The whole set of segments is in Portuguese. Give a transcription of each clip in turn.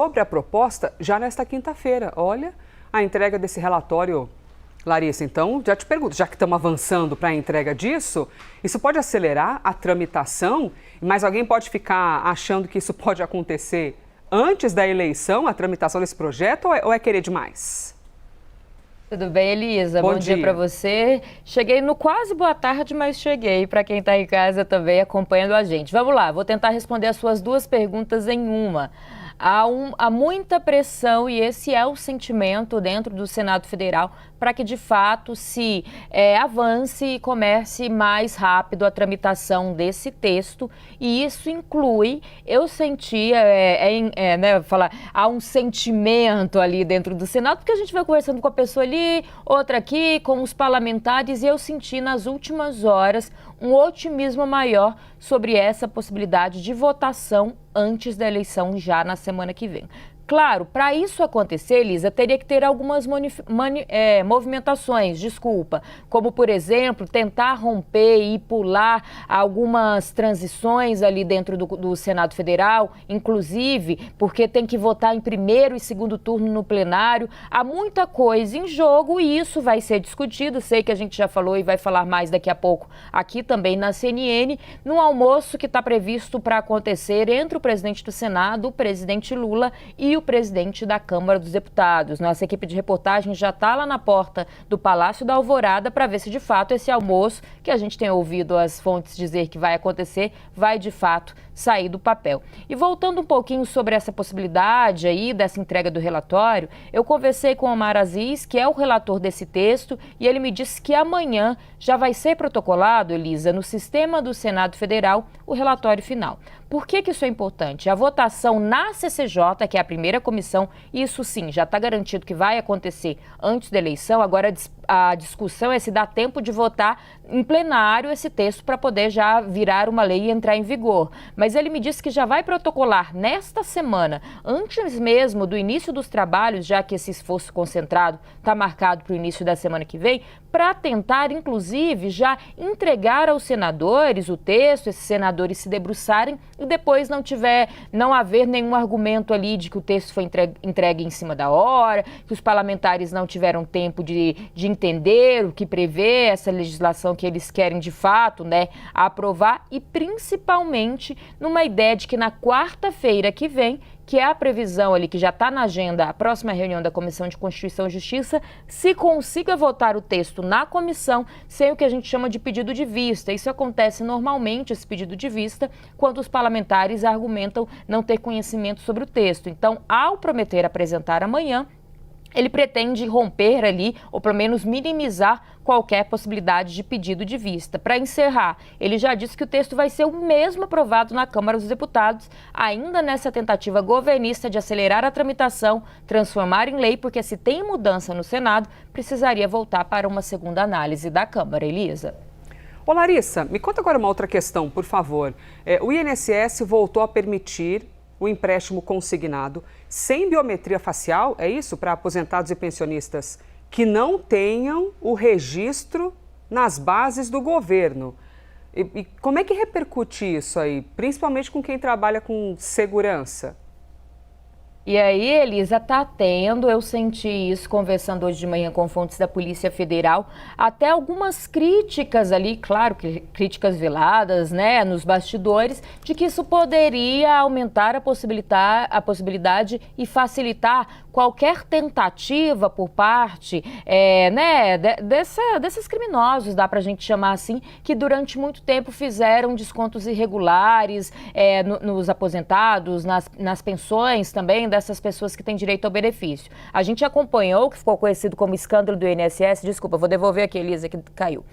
sobre a proposta já nesta quinta-feira. Olha, a entrega desse relatório. Larissa, então, já te pergunto, já que estamos avançando para a entrega disso, isso pode acelerar a tramitação? Mas alguém pode ficar achando que isso pode acontecer antes da eleição, a tramitação desse projeto, ou é querer demais? Tudo bem, Elisa? Bom dia para você. Cheguei no quase boa tarde, mas cheguei para quem está em casa também acompanhando a gente. Vamos lá, vou tentar responder as suas duas perguntas em uma. Há muita pressão e esse é o sentimento dentro do Senado Federal para que, de fato, se avance e comece mais rápido a tramitação desse texto. E isso inclui, eu senti, há um sentimento ali dentro do Senado, porque a gente vai conversando com a pessoa ali, outra aqui, com os parlamentares, e eu senti nas últimas horas um otimismo maior sobre essa possibilidade de votação antes da eleição já na semana que vem. Claro, para isso acontecer, Elisa, teria que ter algumas movimentações, como, por exemplo, tentar romper e pular algumas transições ali dentro do Senado Federal, inclusive porque tem que votar em primeiro e segundo turno no plenário. Há muita coisa em jogo e isso vai ser discutido. Sei que a gente já falou e vai falar mais daqui a pouco aqui também na CNN, num almoço que está previsto para acontecer entre o presidente do Senado, o presidente Lula, e o presidente da Câmara dos Deputados. Nossa equipe de reportagem já está lá na porta do Palácio da Alvorada para ver se de fato esse almoço, que a gente tem ouvido as fontes dizer que vai acontecer, vai de fato sair do papel. E voltando um pouquinho sobre essa possibilidade aí dessa entrega do relatório, eu conversei com o Omar Aziz, que é o relator desse texto, e ele me disse que amanhã já vai ser protocolado, Elisa, no sistema do Senado Federal, o relatório final. Por que isso é importante? A votação na CCJ, que é a primeira comissão, isso sim, já está garantido que vai acontecer antes da eleição. Agora a discussão é se dá tempo de votar em plenário esse texto para poder já virar uma lei e entrar em vigor. Mas ele me disse que já vai protocolar nesta semana, antes mesmo do início dos trabalhos, já que esse esforço concentrado está marcado para o início da semana que vem, para tentar, inclusive, já entregar aos senadores o texto, esses senadores se debruçarem e depois não haver nenhum argumento ali de que o texto foi entregue em cima da hora, que os parlamentares não tiveram tempo de entender o que prevê essa legislação que eles querem de fato, aprovar, e principalmente numa ideia de que na quarta-feira que vem, que é a previsão ali que já está na agenda, a próxima reunião da Comissão de Constituição e Justiça, se consiga votar o texto na comissão sem o que a gente chama de pedido de vista. Isso acontece normalmente, esse pedido de vista, quando os parlamentares argumentam não ter conhecimento sobre o texto. Então, ao prometer apresentar amanhã, ele pretende romper ali, ou pelo menos minimizar qualquer possibilidade de pedido de vista. Para encerrar, ele já disse que o texto vai ser o mesmo aprovado na Câmara dos Deputados, ainda nessa tentativa governista de acelerar a tramitação, transformar em lei, porque se tem mudança no Senado, precisaria voltar para uma segunda análise da Câmara. Elisa. Ô Larissa, me conta agora uma outra questão, por favor. O INSS voltou a permitir o empréstimo consignado sem biometria facial, é isso? Para aposentados e pensionistas que não tenham o registro nas bases do governo. E como é que repercute isso aí, principalmente com quem trabalha com segurança? E aí, Elisa, tá tendo, eu senti isso conversando hoje de manhã com fontes da Polícia Federal, até algumas críticas ali, claro que críticas veladas, nos bastidores, de que isso poderia aumentar a possibilidade e facilitar qualquer tentativa por parte, desses criminosos, dá pra gente chamar assim, que durante muito tempo fizeram descontos irregulares nos aposentados, nas pensões também, dessas pessoas que têm direito ao benefício. A gente acompanhou o que ficou conhecido como escândalo do INSS, desculpa, vou devolver aqui, Elisa, que caiu.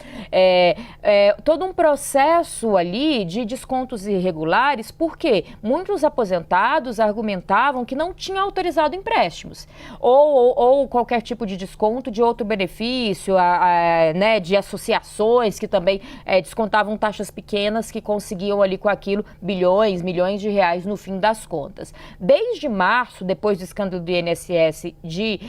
Todo um processo ali de descontos irregulares, porque muitos aposentados argumentavam que não tinham autorizado empréstimos, ou qualquer tipo de desconto de outro benefício, de associações que também descontavam taxas pequenas que conseguiam ali com aquilo bilhões, milhões de reais no fim das contas. Desde março, março, depois do escândalo do INSS, de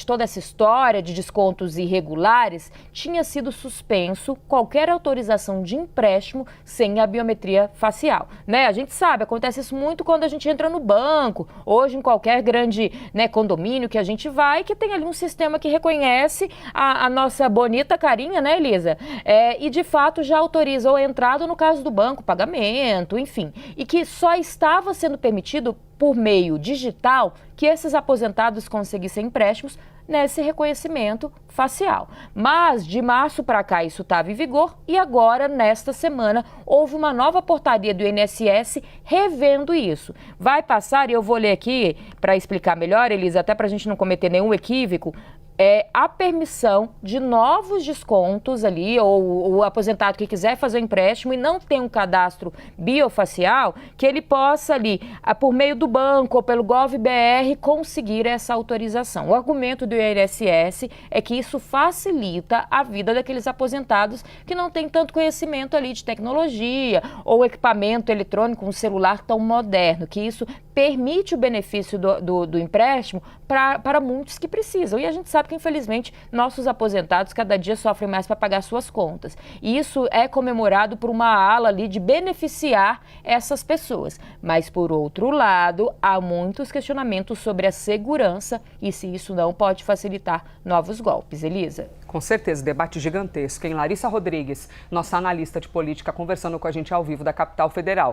toda essa história de descontos irregulares, tinha sido suspenso qualquer autorização de empréstimo sem a biometria facial. A gente sabe, acontece isso muito quando a gente entra no banco, hoje em qualquer grande condomínio que a gente vai, que tem ali um sistema que reconhece a nossa bonita carinha, né, Elisa? E de fato já autoriza ou entrada no caso do banco, pagamento, enfim, e que só estava sendo permitido por meio digital que esses aposentados conseguissem empréstimos nesse reconhecimento facial. Mas de março para cá isso estava em vigor e agora, nesta semana, houve uma nova portaria do INSS revendo isso. Vai passar, e eu vou ler aqui para explicar melhor, Elisa, até para a gente não cometer nenhum equívoco, a permissão de novos descontos ali, ou o aposentado que quiser fazer um empréstimo e não tem um cadastro biofacial, que ele possa ali, por meio do banco ou pelo GovBR, conseguir essa autorização. O argumento do INSS é que isso facilita a vida daqueles aposentados que não têm tanto conhecimento ali de tecnologia ou equipamento eletrônico, um celular tão moderno, que isso permite o benefício do empréstimo para muitos que precisam. E a gente sabe que, infelizmente, nossos aposentados cada dia sofrem mais para pagar suas contas. E isso é comemorado por uma ala ali de beneficiar essas pessoas. Mas, por outro lado, há muitos questionamentos sobre a segurança e se isso não pode facilitar novos golpes. Elisa? Com certeza, debate gigantesco, hein? Larissa Rodrigues, nossa analista de política, conversando com a gente ao vivo da Capital Federal.